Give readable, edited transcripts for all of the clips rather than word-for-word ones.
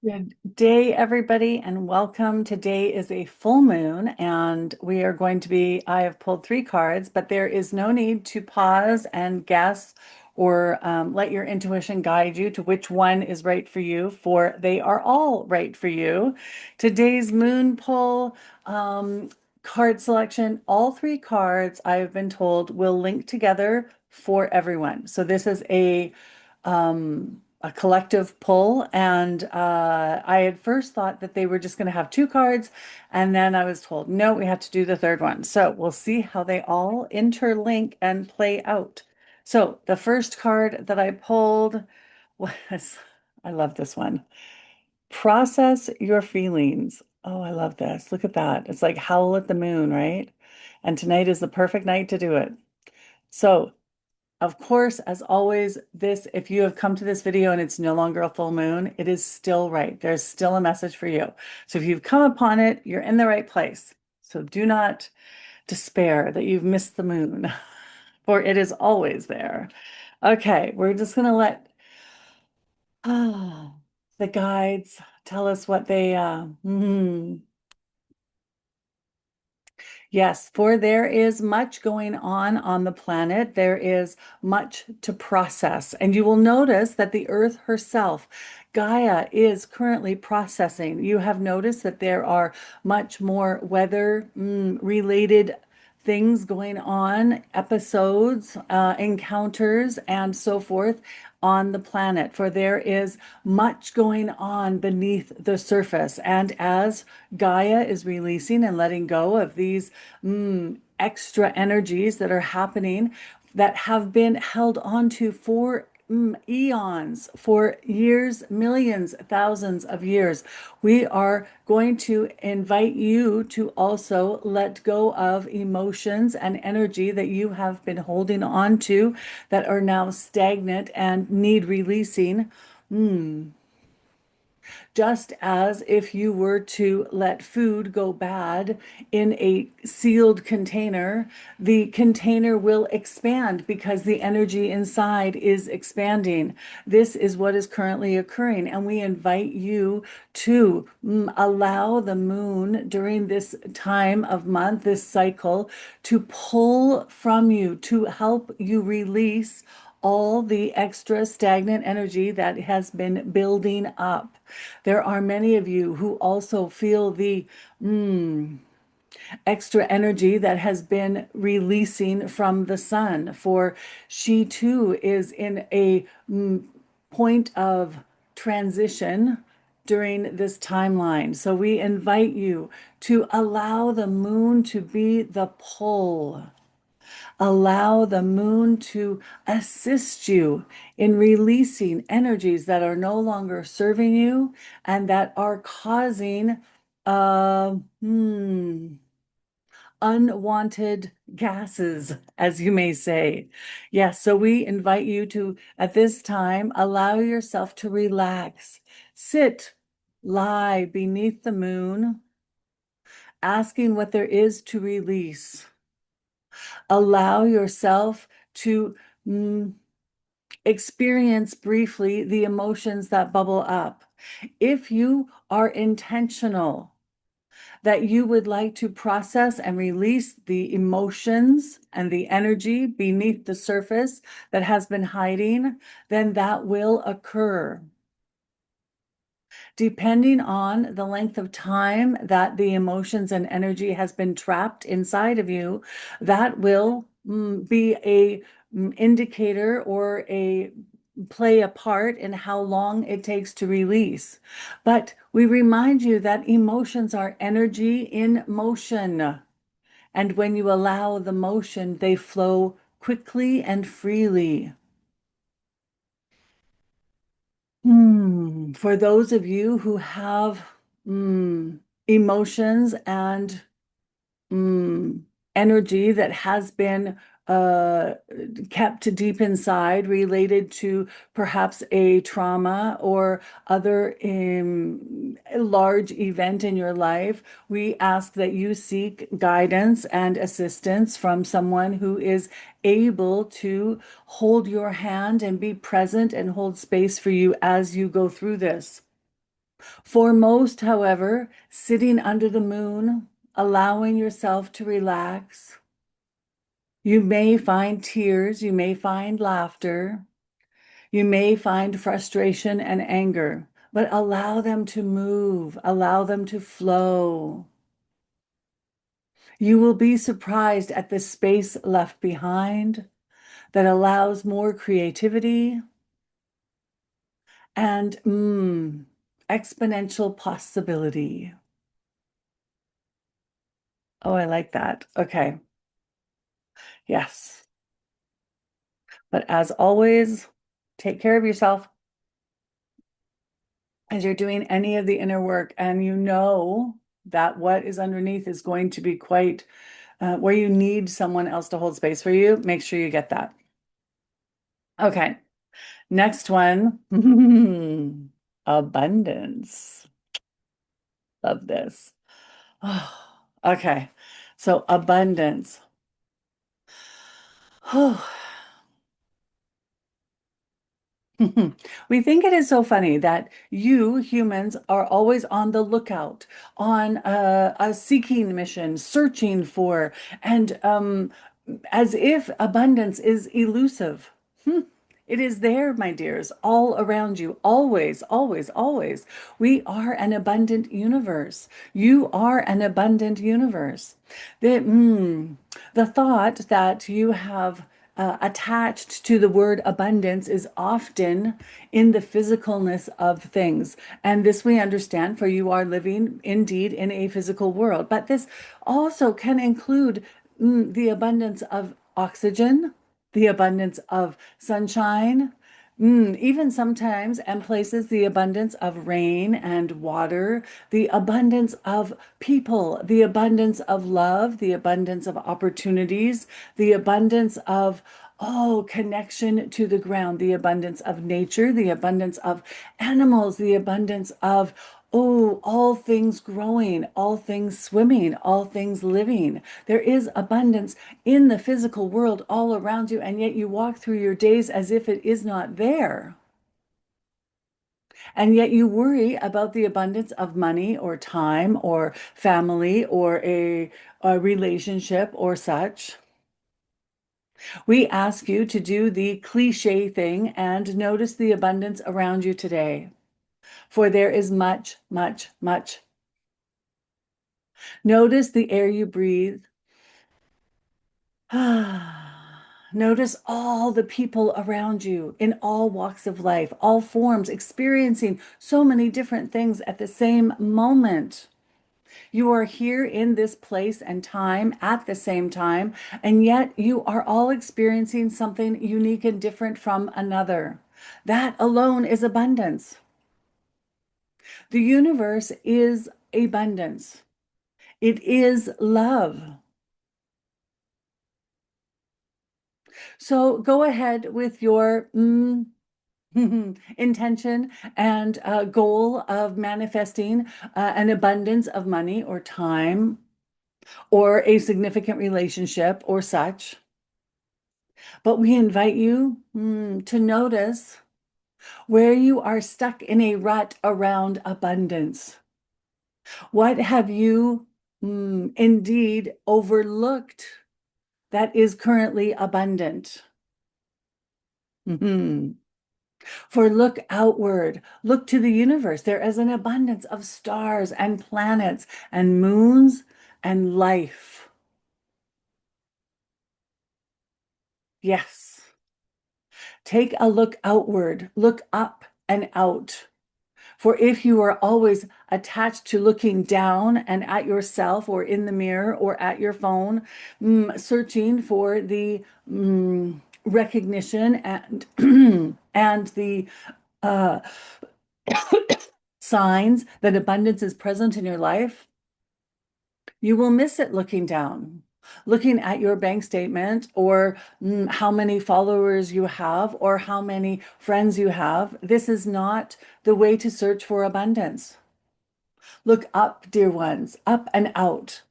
Good day, everybody, and welcome. Today is a full moon, and we are going to be. I have pulled three cards, but there is no need to pause and guess or let your intuition guide you to which one is right for you, for they are all right for you. Today's moon pull card selection, all three cards, I have been told, will link together for everyone. So this is a collective pull. And I had first thought that they were just going to have two cards. And then I was told, no, we have to do the third one. So we'll see how they all interlink and play out. So the first card that I pulled was, I love this one. Process your feelings. Oh, I love this. Look at that. It's like howl at the moon, right? And tonight is the perfect night to do it. So of course, as always, if you have come to this video and it's no longer a full moon, it is still right. There's still a message for you. So if you've come upon it, you're in the right place. So do not despair that you've missed the moon, for it is always there. Okay, we're just going to let ah, the guides tell us what Yes, for there is much going on the planet. There is much to process. And you will notice that the Earth herself, Gaia, is currently processing. You have noticed that there are much more weather related things going on, episodes, encounters, and so forth on the planet, for there is much going on beneath the surface. And as Gaia is releasing and letting go of these extra energies that are happening that have been held onto for eons, for years, millions, thousands of years. We are going to invite you to also let go of emotions and energy that you have been holding on to that are now stagnant and need releasing. Just as if you were to let food go bad in a sealed container, the container will expand because the energy inside is expanding. This is what is currently occurring. And we invite you to allow the moon during this time of month, this cycle, to pull from you, to help you release all the extra stagnant energy that has been building up. There are many of you who also feel the extra energy that has been releasing from the sun, for she too is in a point of transition during this timeline. So we invite you to allow the moon to be the pull. Allow the moon to assist you in releasing energies that are no longer serving you and that are causing uh, hmm, unwanted gases, as you may say. Yes, so we invite you to, at this time, allow yourself to relax. Sit, lie beneath the moon, asking what there is to release. Allow yourself to mm, experience briefly the emotions that bubble up. If you are intentional that you would like to process and release the emotions and the energy beneath the surface that has been hiding, then that will occur. Depending on the length of time that the emotions and energy has been trapped inside of you, that will be a indicator or a play a part in how long it takes to release. But we remind you that emotions are energy in motion. And when you allow the motion, they flow quickly and freely. For those of you who have emotions and mm, energy that has been uh, kept deep inside related to perhaps a trauma or other large event in your life, we ask that you seek guidance and assistance from someone who is able to hold your hand and be present and hold space for you as you go through this. For most, however, sitting under the moon, allowing yourself to relax, you may find tears, you may find laughter, you may find frustration and anger, but allow them to move, allow them to flow. You will be surprised at the space left behind that allows more creativity and exponential possibility. Oh, I like that. Okay. Yes. But as always, take care of yourself as you're doing any of the inner work, and you know that what is underneath is going to be quite where you need someone else to hold space for you. Make sure you get that. Okay. Next one. Abundance. Love this. Oh, okay. So abundance. Oh, we think it is so funny that you humans are always on the lookout, on a seeking mission, searching for, and as if abundance is elusive. It is there, my dears, all around you, always, always, always. We are an abundant universe. You are an abundant universe. The thought that you have attached to the word abundance is often in the physicalness of things. And this we understand, for you are living indeed in a physical world. But this also can include the abundance of oxygen, the abundance of sunshine, even sometimes and places the abundance of rain and water, the abundance of people, the abundance of love, the abundance of opportunities, the abundance of connection to the ground, the abundance of nature, the abundance of animals, the abundance of all things growing, all things swimming, all things living. There is abundance in the physical world all around you, and yet you walk through your days as if it is not there. And yet you worry about the abundance of money or time or family or a relationship or such. We ask you to do the cliche thing and notice the abundance around you today. For there is much, much, much. Notice the air you breathe. Notice all the people around you in all walks of life, all forms, experiencing so many different things at the same moment. You are here in this place and time at the same time, and yet you are all experiencing something unique and different from another. That alone is abundance. The universe is abundance. It is love. So go ahead with your intention and goal of manifesting an abundance of money or time or a significant relationship or such. But we invite you to notice where you are stuck in a rut around abundance. What have you indeed overlooked that is currently abundant? For look outward, look to the universe. There is an abundance of stars and planets and moons and life. Yes. Take a look outward, look up and out. For if you are always attached to looking down and at yourself or in the mirror or at your phone, searching for the recognition and and the uh, signs that abundance is present in your life, you will miss it looking down. Looking at your bank statement or how many followers you have or how many friends you have, this is not the way to search for abundance. Look up, dear ones, up and out.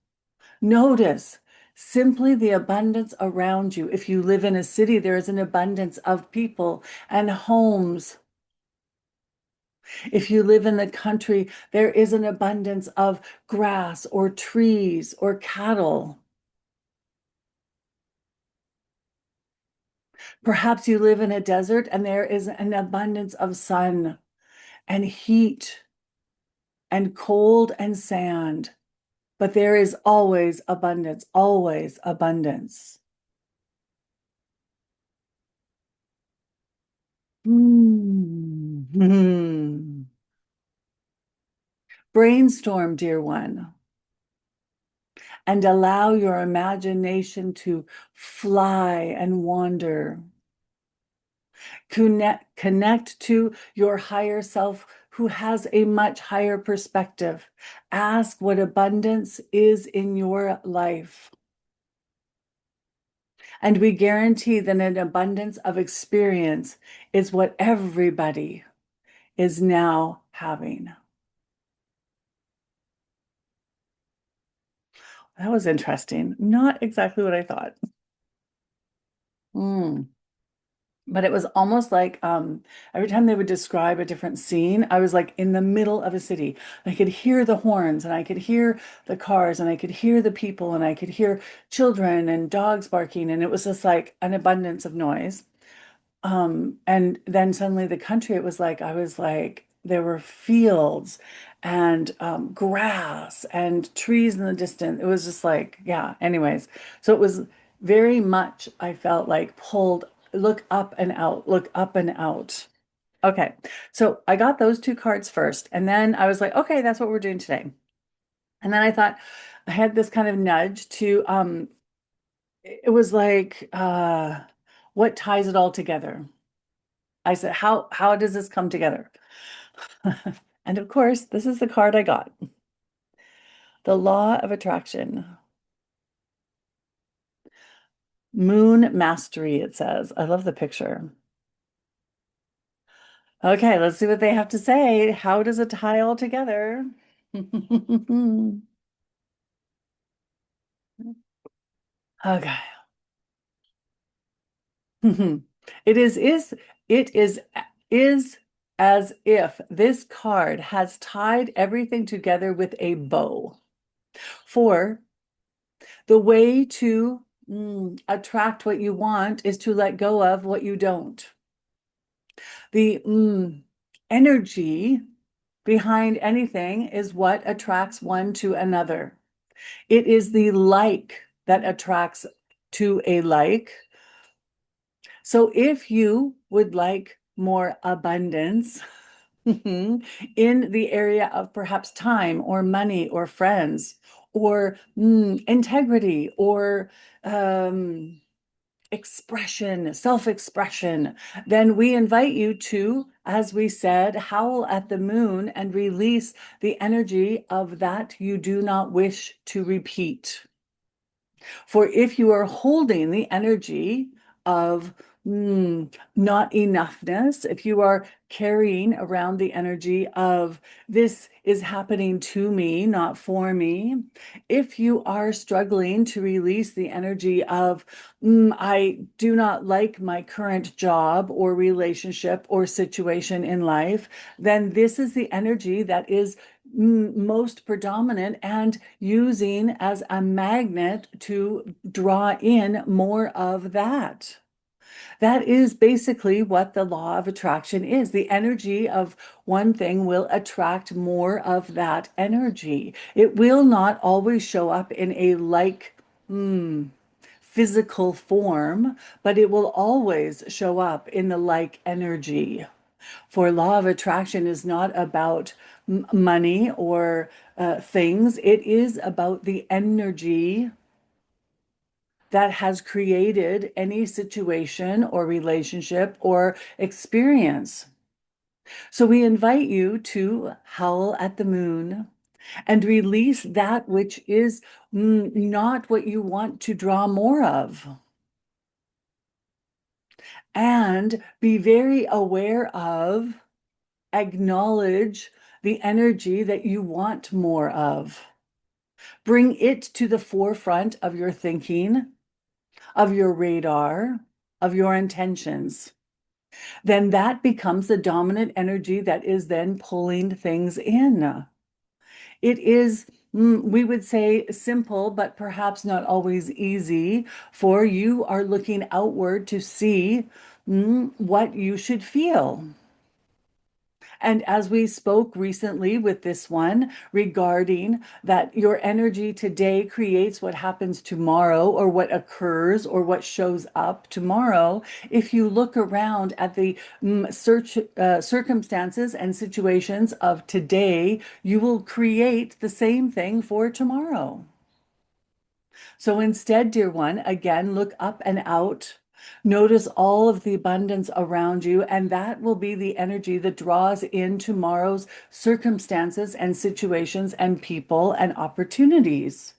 Notice simply the abundance around you. If you live in a city, there is an abundance of people and homes If you live in the country, there is an abundance of grass or trees or cattle. Perhaps you live in a desert and there is an abundance of sun and heat and cold and sand, but there is always abundance, always abundance. Hmm. Brainstorm, dear one, and allow your imagination to fly and wander. Connect to your higher self who has a much higher perspective. Ask what abundance is in your life. And we guarantee that an abundance of experience is what everybody is now having. That was interesting. Not exactly what I thought. Mm. But it was almost like every time they would describe a different scene, I was like in the middle of a city. I could hear the horns and I could hear the cars and I could hear the people and I could hear children and dogs barking. And it was just like an abundance of noise. And then suddenly the country, it was like, I was like, there were fields and grass and trees in the distance. It was just like, yeah, anyways. So it was very much, I felt like pulled, look up and out, look up and out. Okay. So I got those two cards first. And then I was like, okay, that's what we're doing today. And then I thought I had this kind of nudge to, it was like, what ties it all together? I said, how does this come together? And of course, this is the card I got. The Law of Attraction. Moon Mastery, it says. I love the picture. Okay, let's see what they have to say. How does it tie all together? Okay. It is as if this card has tied everything together with a bow. For the way to attract what you want is to let go of what you don't. The energy behind anything is what attracts one to another. It is the like that attracts to a like. So if you would like more abundance in the area of perhaps time or money or friends or integrity or expression, self-expression, then we invite you to, as we said, howl at the moon and release the energy of that you do not wish to repeat. For if you are holding the energy of not enoughness, if you are carrying around the energy of this is happening to me, not for me, if you are struggling to release the energy of I do not like my current job or relationship or situation in life, then this is the energy that is most predominant and using as a magnet to draw in more of that. That is basically what the law of attraction is. The energy of one thing will attract more of that energy. It will not always show up in a like physical form, but it will always show up in the like energy. For law of attraction is not about money or things. It is about the energy that has created any situation or relationship or experience. So we invite you to howl at the moon and release that which is not what you want to draw more of. And be very aware of, acknowledge the energy that you want more of. Bring it to the forefront of your thinking, of your radar, of your intentions. then that becomes the dominant energy that is then pulling things in. It is, we would say, simple, but perhaps not always easy, for you are looking outward to see what you should feel. And as we spoke recently with this one regarding that your energy today creates what happens tomorrow or what occurs or what shows up tomorrow. If you look around at the circumstances and situations of today, you will create the same thing for tomorrow. So instead, dear one, again, look up and out. Notice all of the abundance around you, and that will be the energy that draws in tomorrow's circumstances and situations and people and opportunities.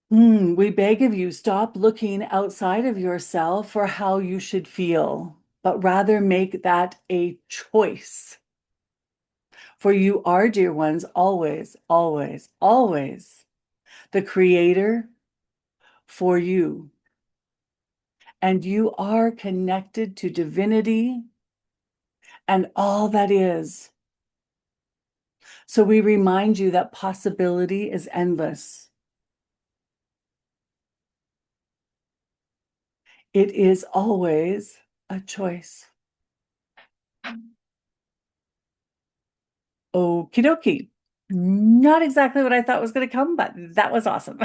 We beg of you, stop looking outside of yourself for how you should feel, but rather make that a choice. For you are, dear ones, always, always, always the creator for you. And you are connected to divinity and all that is. So we remind you that possibility is endless. It is always a choice. Okie dokie. Not exactly what I thought was going to come, but that was awesome.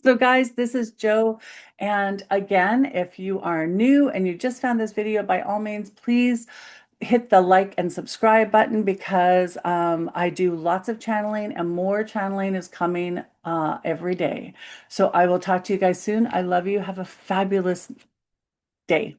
So guys, this is Joe. And again, if you are new and you just found this video, by all means, please hit the like and subscribe button because I do lots of channeling and more channeling is coming every day. So I will talk to you guys soon. I love you. Have a fabulous day.